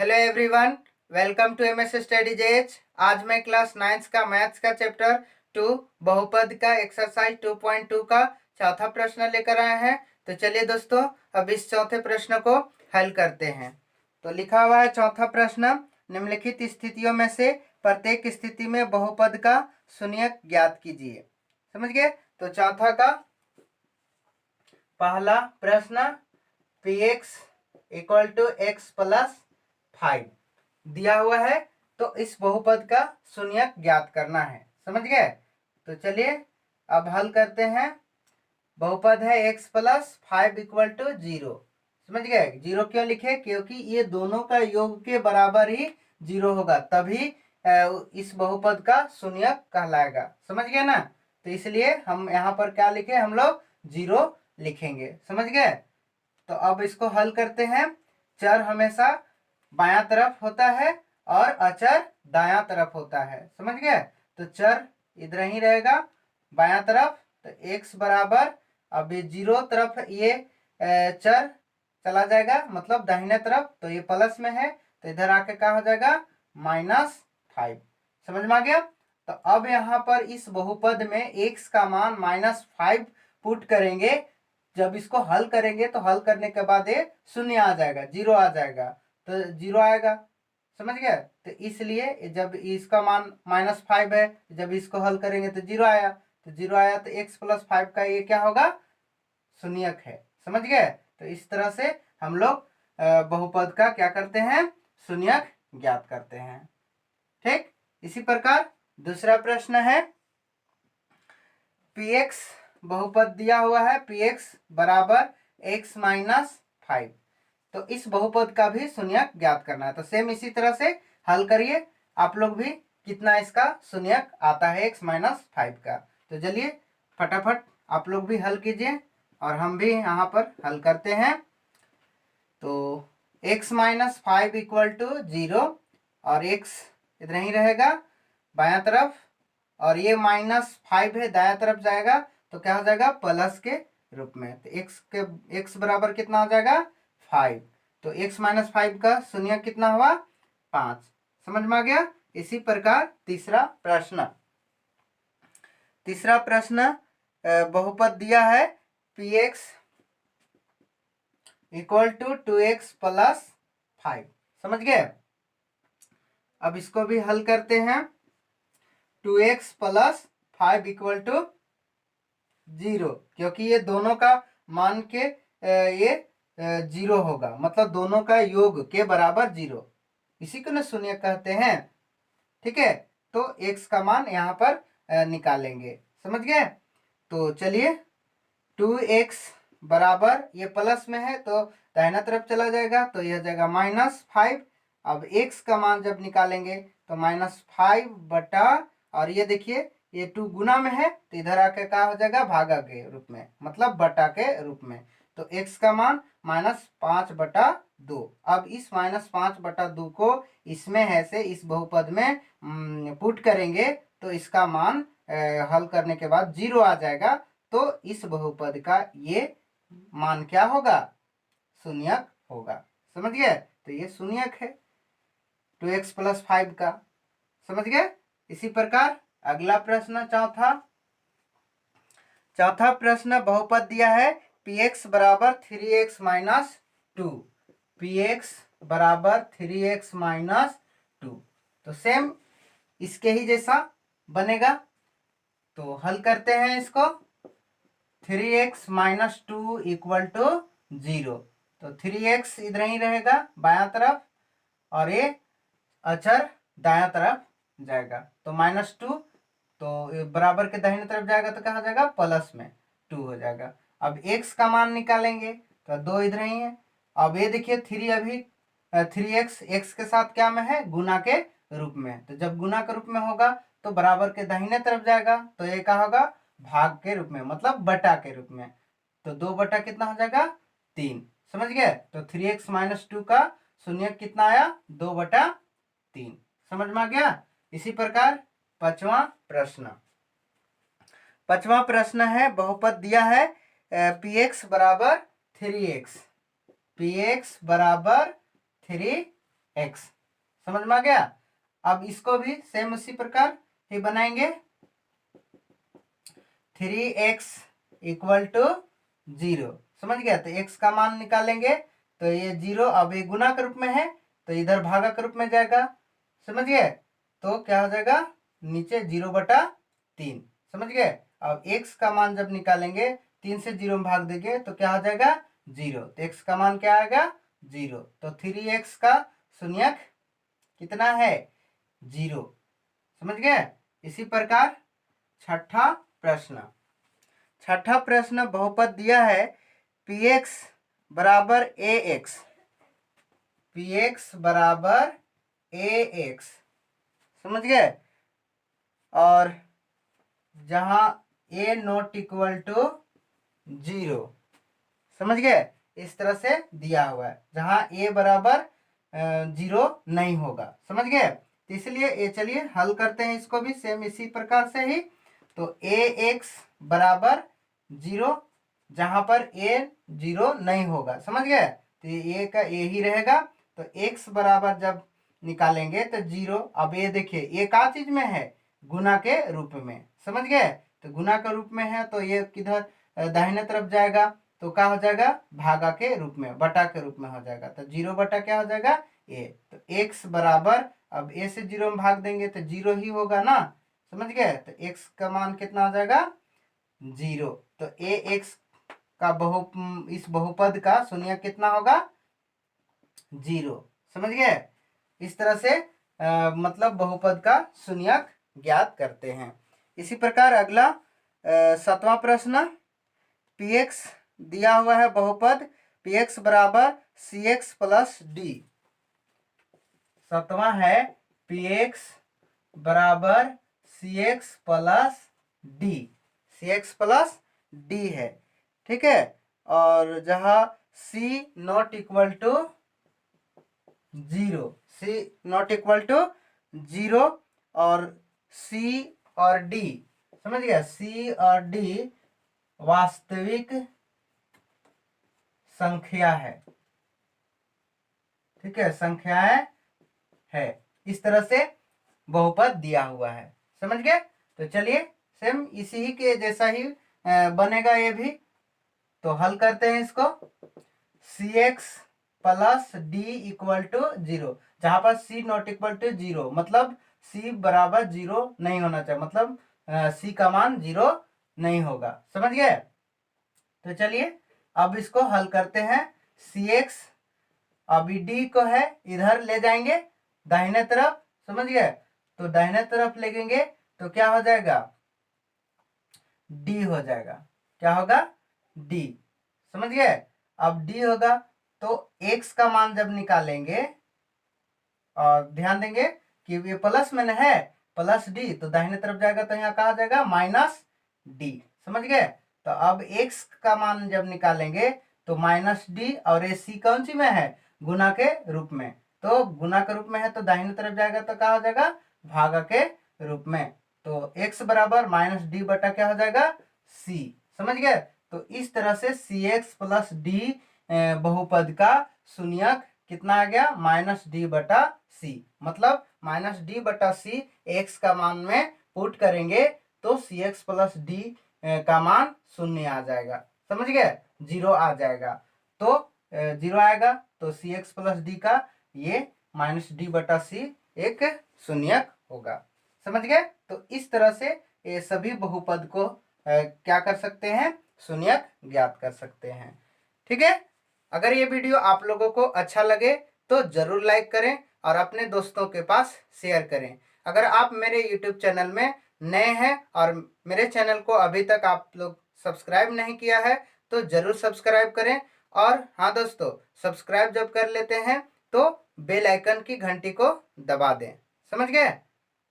Hello everyone, welcome to MS study JH. आज मैं class 9 का मैथ्स का चैप्टर 2 बहुपद का एक्सरसाइज 2.2 का चौथा प्रश्न लेकर आए हैं। तो चलिए दोस्तों, अब इस चौथे प्रश्न को हल करते हैं। तो लिखा हुआ है चौथा प्रश्न, निम्नलिखित स्थितियों में से प्रत्येक स्थिति में बहुपद का शून्यक ज्ञात कीजिए। समझ गए? तो चौथा का पहला प्रश्न, P X equal to X plus 5 दिया हुआ है, तो इस बहुपद का शून्यक ज्ञात करना है। समझ गए? तो चलिए अब हल करते हैं। बहुपद है x प्लस 5 इक्वल टू 0। समझ गए? 0 क्यों लिखे? क्योंकि ये दोनों का योग के बराबर ही 0 होगा, तभी इस बहुपद का शून्यक कहलाएगा। समझ गए ना? तो इसलिए हम यहाँ पर क्या लिखे, हम लोग 0 लिखेंगे। समझ गए? तो अब इसको हल करते हैं। चर हमेशा बायां तरफ होता है और अचर दायां तरफ होता है। समझ गए? तो चर इधर ही रहेगा बायां तरफ। तो x बराबर, अब ये 0 तरफ ये चर चला जाएगा, मतलब दाहिने तरफ, तो ये प्लस में है, तो इधर आके क्या हो जाएगा, -5। समझ में आ गया? तो अब यहाँ पर इस बहुपद में x का मान -5 पुट करेंगे। जब इसको हल करेंगे तो हल करने के बाद ये शून्य आ जाएगा, 0 आ जाएगा, तो 0 आएगा। समझ गया? तो इसलिए जब इसका मान -5 है, जब इसको हल करेंगे तो 0 आया, तो 0 आया तो x प्लस 5 का ये क्या होगा, शून्यक है। समझ गए? तो इस तरह से हम लोग बहुपद का क्या करते हैं, शून्यक ज्ञात करते हैं। ठीक, इसी प्रकार दूसरा प्रश्न है, px बहुपद दिया हुआ है, px बराबर x माइनस 5। तो इस बहुपद का भी शून्यक ज्ञात करना है। तो सेम इसी तरह से हल करिए आप लोग भी, कितना इसका शून्यक आता है x माइनस 5 का। तो चलिए फटाफट आप लोग भी हल कीजिए और हम भी यहाँ पर हल करते हैं। तो x माइनस 5 इक्वल टू 0, और x इतना ही रहेगा बायां तरफ, और ये -5 है, दायां तरफ जाएगा तो क्या हो जाएगा, प्लस के रूप में। तो x बराबर कितना हो जाएगा, 5। तो x माइनस 5 का शून्य कितना हुआ, 5। समझ में आ गया? इसी प्रकार तीसरा प्रश्न बहुपद दिया है px equal to 2x plus 5। समझ गए? अब इसको भी हल करते हैं। 2x प्लस 5 इक्वल टू 0, क्योंकि ये दोनों का मान के ये 0 होगा, मतलब दोनों का योग के बराबर 0, इसी को ना शून्य कहते हैं। ठीक है? तो x का मान यहाँ पर निकालेंगे। समझ गए? तो चलिए 2x बराबर, ये प्लस में है तो दाहिना तरफ चला जाएगा, तो यह जाएगा -5। अब x का मान जब निकालेंगे तो -5 बटा, और ये देखिए ये 2 गुना में है, तो इधर आके क्या हो जाएगा, भागा के रूप में, मतलब बटा के रूप में। तो x का मान -5/2। अब इस -5/2 को इसमें है से इस बहुपद में पुट करेंगे, तो इसका मान हल करने के बाद 0 आ जाएगा। तो इस बहुपद का ये मान क्या होगा, शून्यक होगा। समझ गए? तो ये शून्यक है 2x प्लस 5 का। समझ गए? इसी प्रकार अगला प्रश्न चौथा प्रश्न, बहुपद दिया है px बराबर 3x माइनस 2। px बराबर 3x माइनस 2, तो सेम इसके ही जैसा बनेगा। तो हल करते हैं इसको। 3x minus 2 equal to 0। तो 3x इधर ही रहेगा बायां तरफ, और ये अचर दायां तरफ जाएगा, तो -2, तो बराबर के दाहिने तरफ जाएगा तो क्या हो जाएगा, प्लस में 2 हो जाएगा। अब x का मान निकालेंगे तो 2 इधर ही है। अब ये देखिए 3 अभी 3x x के साथ क्या में है, गुना के रूप में, तो जब गुना के रूप में होगा तो बराबर के दाहिने तरफ जाएगा, तो ये क्या होगा, भाग के रूप में, मतलब बटा के रूप में। तो 2 बटा कितना हो जाएगा, 3। समझ गए? तो 3x माइनस 2 का शून्य कितना आया, 2/3। समझ में आ गया? इसी प्रकार पांचवा प्रश्न है, बहुपद दिया है px बराबर 3x। px बराबर 3x, एक्स। समझ में आ गया। अब इसको भी सेम उसी प्रकार ही बनाएंगे। 3x equal to 0। समझ गया। तो x का मान निकालेंगे तो ये 0, अब ये गुना के रूप में है तो इधर भागा के रूप में जाएगा। समझ गए। तो क्या हो जाएगा, नीचे 0/3। समझ गए। अब x का मान जब निकालेंगे 3 से 0 में भाग देंगे तो क्या हो जाएगा 0। तो x का मान क्या आएगा 0। तो 3x का शून्यक कितना है 0। समझ गए। इसी प्रकार छठा प्रश्न बहुपद दिया है px बराबर ax, px बराबर ax। समझ गए। और जहां a नॉट इक्वल टू 0। समझ गए। इस तरह से दिया हुआ है जहां a बराबर 0 नहीं होगा। समझ गए। तो इसलिए ये चलिए हल करते हैं इसको भी सेम इसी प्रकार से ही। तो ax बराबर 0 जहां पर a 0 नहीं होगा। समझ गए। तो a का a ही रहेगा। तो x बराबर जब निकालेंगे तो 0। अब ये देखिए ये का चीज में है, गुना के रूप में। समझ गए। तो गुना के रूप में है तो ये किधर दाहिने तरफ जाएगा तो क्या हो जाएगा, भागा के रूप में, बटा के रूप में हो जाएगा। तो 0 बटा क्या हो जाएगा a। तो x बराबर, अब a से 0 में भाग देंगे तो 0 ही होगा ना। समझ गए। तो x का मान कितना हो जाएगा 0। तो ax का इस बहुपद का शून्य कितना होगा 0। समझ गए। इस तरह से मतलब बहुपद का शून्यक ज्ञात करते हैं। इसी प्रकार अगला 7वां प्रश्न, px दिया हुआ है बहुपद px बराबर cx प्लस d। 7वां है px बराबर cx plus d, cx plus d है। ठीक है। और जहां c not equal to 0, c not equal to 0 और c और d। समझ गया। c और d वास्तविक संख्या है। ठीक है, संख्याएं है। इस तरह से बहुपद दिया हुआ है। समझ गए। तो चलिए सेम इसी ही के जैसा ही बनेगा ये भी। तो हल करते हैं इसको। cx plus d equal to 0, जहां पर c नॉट इक्वल टू 0 मतलब c बराबर 0 नहीं होना चाहिए, मतलब c का मान 0 नहीं होगा। समझ गए। तो चलिए अब इसको हल करते हैं। cx अभी d को है इधर ले जाएंगे दाहिने तरफ। समझ गए। तो दाहिने तरफ लेंगे तो क्या हो जाएगा d हो जाएगा। क्या होगा d। समझ गए। अब d होगा तो x का मान जब निकालेंगे, और ध्यान देंगे कि ये प्लस में है, प्लस d तो दाहिने तरफ जाएगा तो यहाँ कहा जाएगा माइनस d। समझ गए। तो अब x का मान जब निकालेंगे तो माइनस d, और ये c कौन सी में है, गुना के रूप में। तो गुना के रूप में है तो दाहिने तरफ जाएगा तो क्या हो जाएगा भागा के रूप में। तो x बराबर माइनस d बटा क्या हो जाएगा c। समझ गए। तो इस तरह से cx प्लस d बहुपद का शून्यक कितना आ गया माइनस डी बटा सी। मतलब माइनस डी बटा सी एक्स का मान में पुट करेंगे तो सी एक्स प्लस डी का मान 0 आ जाएगा। समझ गए। 0 आ जाएगा। तो 0 आएगा तो सी एक्स प्लस डी का ये माइनस डी बटा सी एक शून्यक होगा। समझ गए। तो इस तरह से ये सभी बहुपद को क्या कर सकते हैं, शून्यक ज्ञात कर सकते हैं। ठीक है। अगर ये वीडियो आप लोगों को अच्छा लगे तो जरूर लाइक करें और अपने दोस्तों के पास शेयर करें। अगर आप मेरे YouTube चैनल में नए हैं और मेरे चैनल को अभी तक आप लोग सब्सक्राइब नहीं किया है तो जरूर सब्सक्राइब करें। और हाँ दोस्तों, सब्सक्राइब जब कर लेते हैं तो बेल आइकन की घंटी को दबा दें। समझ गए।